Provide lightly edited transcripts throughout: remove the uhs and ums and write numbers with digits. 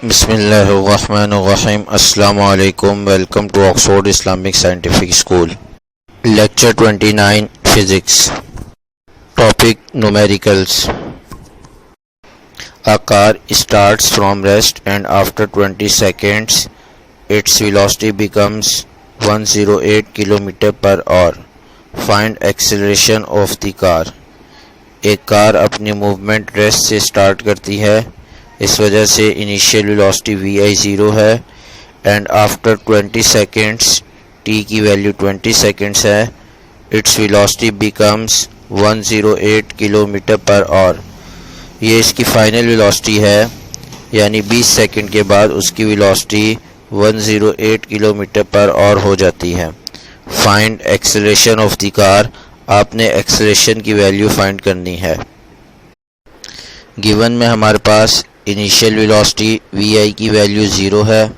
बिस्मिल्लाहिर्रहमानिर्रहीम। अस्सलामु अलैकुम। Welcome to Oxford Islamic scientific school. Lecture 29 physics. Topic numericals. A car starts from rest and after 20 seconds its velocity becomes 108 km per hour. Find acceleration of the car. एक car अपनी movement rest से start करती है, इस वजह से initial velocity vi 0 है and after 20 seconds t की वैल्यू 20 सेकेंड्स है, its velocity becomes 108 kilometre per hour. ये इसकी फाइनल वेलोसिटी है, यानी 20 सेकेंड के बाद उसकी वेलोसिटी 108 किलोमीटर पर आवर हो जाती है। Find acceleration of the car. आपने एक्सेलरेशन की वैल्यू फाइंड करनी है। गिवन में हमारे पास इनिशियल वेलोसिटी vi की वैल्यू 0 है,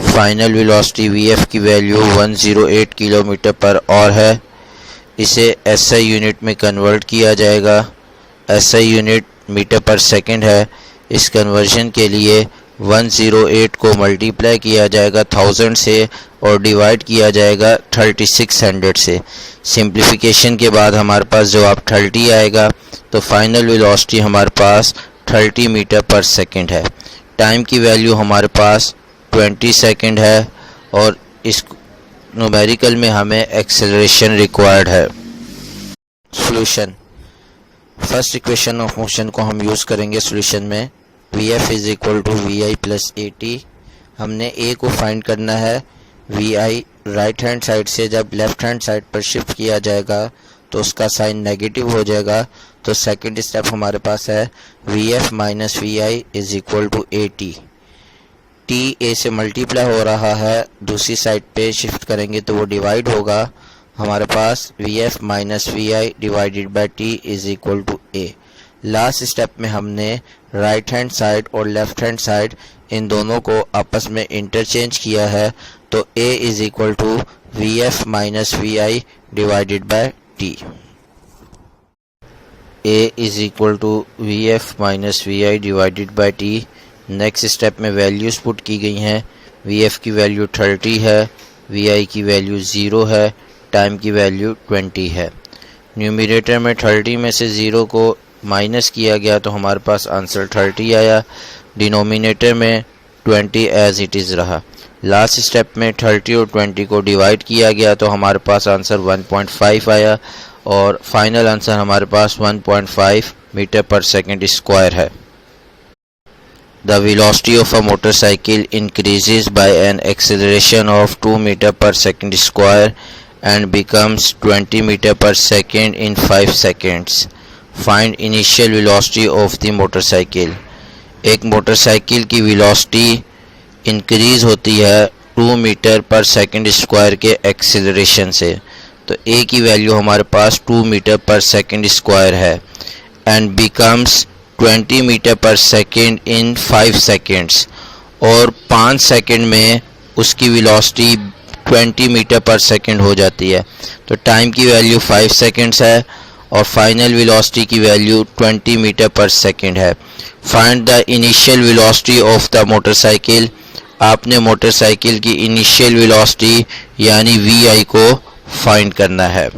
फाइनल वेलोसिटी vf की वैल्यू 108 किलोमीटर पर आवर है। इसे SI यूनिट में कन्वर्ट किया जाएगा। SI यूनिट मीटर पर सेकंड है। इस कन्वर्जन के लिए 108 को मल्टीप्लाई किया जाएगा 1000 से और डिवाइड किया जाएगा 3600 से। सिंप्लीफिकेशन के बाद हमारे पास जवाब 30 आएगा, तो फाइनल वेलोसिटी हमारे पास 30 मीटर पर सेकंड है। टाइम की वैल्यू हमारे पास 20 सेकंड है और इस न्यूमेरिकल में हमें एक्सेलरेशन रिक्वायर्ड है। Solution. First equation of motion को हम यूज़ करेंगे सॉल्यूशन में। Vf is equal to vi plus AT। हमने A को फाइंड करना है। vi राइट हैंड साइड से जब लेफ्ट हैंड साइड पर शिफ्ट किया जाएगा तो उसका साइन नेगेटिव हो जाएगा, तो सेकंड स्टेप हमारे पास है Vf minus vi is equal to AT। T A से मल्टीप्लाई हो रहा है, दूसरी साइड पे शिफ्ट करेंगे तो वो डिवाइड होगा। हमारे पास Vf minus vi divided by T is equal to A। Last step में हमने राइट हैंड साइड और लेफ्ट हैंड साइड इन दोनों को आपस में इंटरचेंज किया है, तो A is equal to Vf minus vi divided by T। A is equal to Vf minus vi divided by T। Next step में वैल्यूज़ पुट की गई हैं। Vf की वैल्यू 30 है, vi की वैल्यू 0 है, टाइम की वैल्यू 20 है। न्यूमरेटर में 30 में से 0 को माइनस किया गया तो हमारे पास आंसर 30 आया। डिनोमिनेटर में 20 एज इट इज़ रहा। लास्ट स्टेप में 30 और 20 को डिवाइड किया गया तो हमारे पास आंसर 1.5 आया और फाइनल आंसर हमारे पास 1.5 मीटर पर सेकंड स्क्वायर है। The velocity of a motorcycle increases by an acceleration of 2 meter per second square and becomes 20 meter per second in 5 seconds. Find initial velocity of the motorcycle. एक motorcycle की velocity increase होती है 2 metre पर second square के acceleration से, तो A की value हमारे पास 2 मीटर पर सेकंड स्क्वायर है एंड बिकम्स 20 मीटर पर सेकंड इन 5 सेकंड्स, और 5 सेकंड में उसकी वेलोसिटी 20 मीटर पर सेकंड हो जाती है। तो टाइम की वैल्यू 5 सेकंड्स है और फाइनल वेलोसिटी की वैल्यू 20 मीटर पर सेकंड है। Find the initial velocity of the motorcycle. आपने मोटरसाइकिल की इनिशियल वेलोसिटी यानी vi को फाइंड करना है।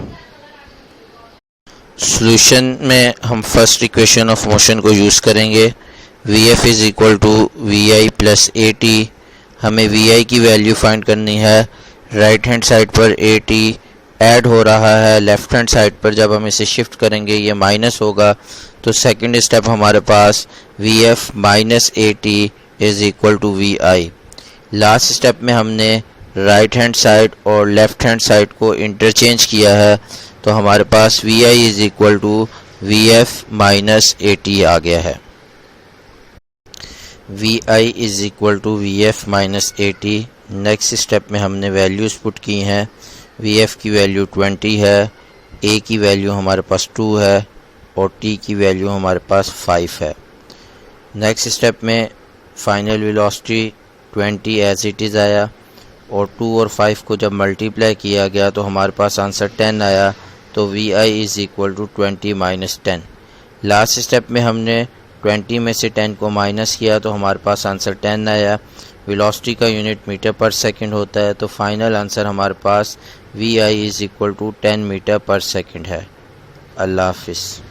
सॉल्यूशन में हम फर्स्ट इक्वेशन ऑफ मोशन को यूज़ करेंगे। Vf is equal to vi plus AT। हमें vi की वैल्यू फाइंड करनी है। राइट हैंड साइड पर AT ऐड हो रहा है, लेफ्ट हैंड साइड पर जब हम इसे शिफ्ट करेंगे ये माइनस होगा, तो सेकंड स्टेप हमारे पास Vf minus AT is equal to vi। Last step में हमने राइट हैंड साइड और लेफ्ट हैंड साइड को इंटरचेंज किया है, तो हमारे पास vi is equal to Vf minus AT आ गया है। vi is equal to Vf minus AT। Next step में हमने वैल्यूज़ पुट की हैं। Vf की वैल्यू 20 है, A की वैल्यू हमारे पास 2 है और T की वैल्यू हमारे पास 5 है। नेक्स्ट स्टेप में final velocity 20 as it is आया और 2 और 5 को जब मल्टीप्लाई किया गया तो हमारे पास आंसर 10 आया, तो vi is equal to 20 minus 10। Last step में हमने 20 में से 10 को माइनस किया तो हमारे पास आंसर 10 आया। वेलोसिटी का यूनिट मीटर पर सेकंड होता है, तो फाइनल आंसर हमारे पास VI = 10 मीटर पर सेकंड है। अल्लाह हाफिज़।